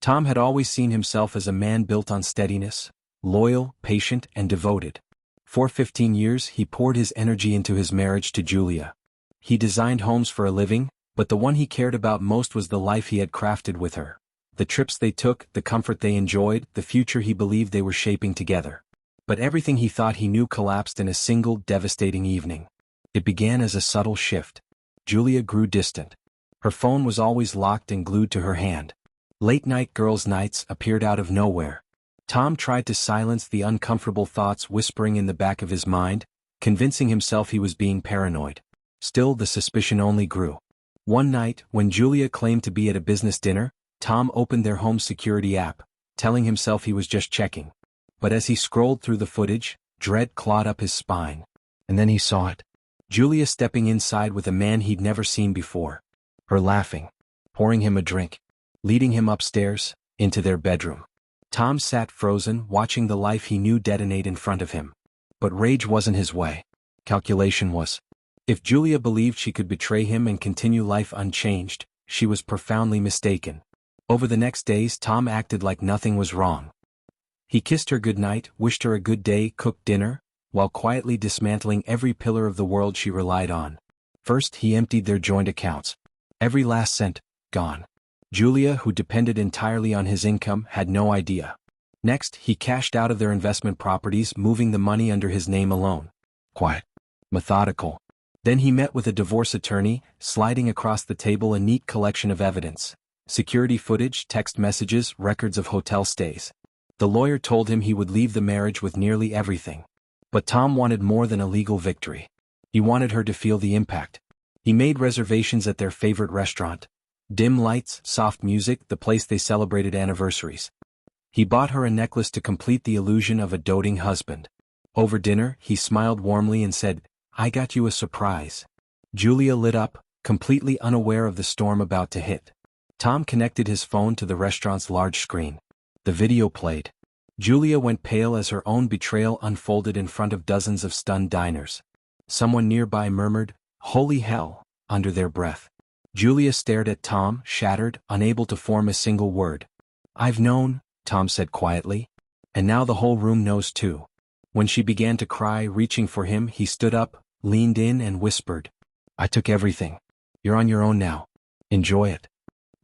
Tom had always seen himself as a man built on steadiness, loyal, patient, and devoted. For 15 years he poured his energy into his marriage to Julia. He designed homes for a living, but the one he cared about most was the life he had crafted with her. The trips they took, the comfort they enjoyed, the future he believed they were shaping together. But everything he thought he knew collapsed in a single, devastating evening. It began as a subtle shift. Julia grew distant. Her phone was always locked and glued to her hand. Late-night girls' nights appeared out of nowhere. Tom tried to silence the uncomfortable thoughts whispering in the back of his mind, convincing himself he was being paranoid. Still, the suspicion only grew. One night, when Julia claimed to be at a business dinner, Tom opened their home security app, telling himself he was just checking. But as he scrolled through the footage, dread clawed up his spine. And then he saw it. Julia stepping inside with a man he'd never seen before. Her laughing. Pouring him a drink. Leading him upstairs, into their bedroom. Tom sat frozen, watching the life he knew detonate in front of him. But rage wasn't his way. Calculation was. If Julia believed she could betray him and continue life unchanged, she was profoundly mistaken. Over the next days, Tom acted like nothing was wrong. He kissed her goodnight, wished her a good day, cooked dinner, while quietly dismantling every pillar of the world she relied on. First, he emptied their joint accounts. Every last cent, gone. Julia, who depended entirely on his income, had no idea. Next, he cashed out of their investment properties, moving the money under his name alone. Quiet. Methodical. Then he met with a divorce attorney, sliding across the table a neat collection of evidence. Security footage, text messages, records of hotel stays. The lawyer told him he would leave the marriage with nearly everything. But Tom wanted more than a legal victory. He wanted her to feel the impact. He made reservations at their favorite restaurant. Dim lights, soft music, the place they celebrated anniversaries. He bought her a necklace to complete the illusion of a doting husband. Over dinner, he smiled warmly and said, "I got you a surprise." Julia lit up, completely unaware of the storm about to hit. Tom connected his phone to the restaurant's large screen. The video played. Julia went pale as her own betrayal unfolded in front of dozens of stunned diners. Someone nearby murmured, "Holy hell," under their breath. Julia stared at Tom, shattered, unable to form a single word. "I've known," Tom said quietly. "And now the whole room knows too." When she began to cry, reaching for him, he stood up, leaned in and whispered, "I took everything. You're on your own now. Enjoy it."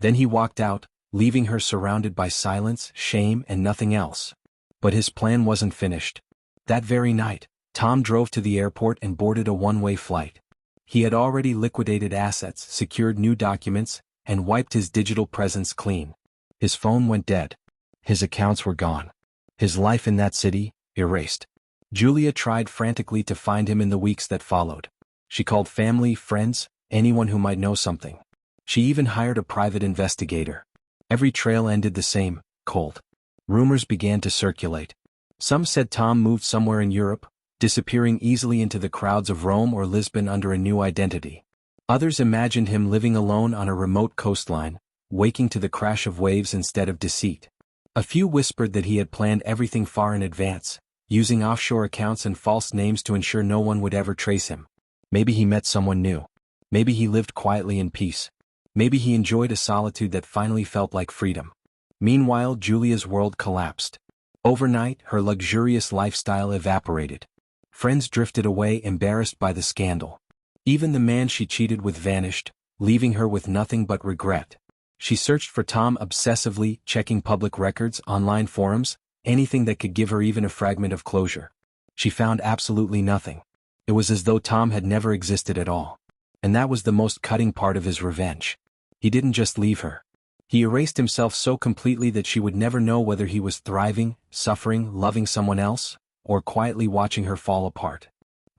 Then he walked out, leaving her surrounded by silence, shame, and nothing else. But his plan wasn't finished. That very night, Tom drove to the airport and boarded a one-way flight. He had already liquidated assets, secured new documents, and wiped his digital presence clean. His phone went dead. His accounts were gone. His life in that city, erased. Julia tried frantically to find him in the weeks that followed. She called family, friends, anyone who might know something. She even hired a private investigator. Every trail ended the same, cold. Rumors began to circulate. Some said Tom moved somewhere in Europe, disappearing easily into the crowds of Rome or Lisbon under a new identity. Others imagined him living alone on a remote coastline, waking to the crash of waves instead of deceit. A few whispered that he had planned everything far in advance, using offshore accounts and false names to ensure no one would ever trace him. Maybe he met someone new. Maybe he lived quietly in peace. Maybe he enjoyed a solitude that finally felt like freedom. Meanwhile, Julia's world collapsed. Overnight, her luxurious lifestyle evaporated. Friends drifted away, embarrassed by the scandal. Even the man she cheated with vanished, leaving her with nothing but regret. She searched for Tom obsessively, checking public records, online forums, anything that could give her even a fragment of closure. She found absolutely nothing. It was as though Tom had never existed at all. And that was the most cutting part of his revenge. He didn't just leave her. He erased himself so completely that she would never know whether he was thriving, suffering, loving someone else, or quietly watching her fall apart.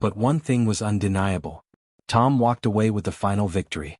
But one thing was undeniable. Tom walked away with the final victory.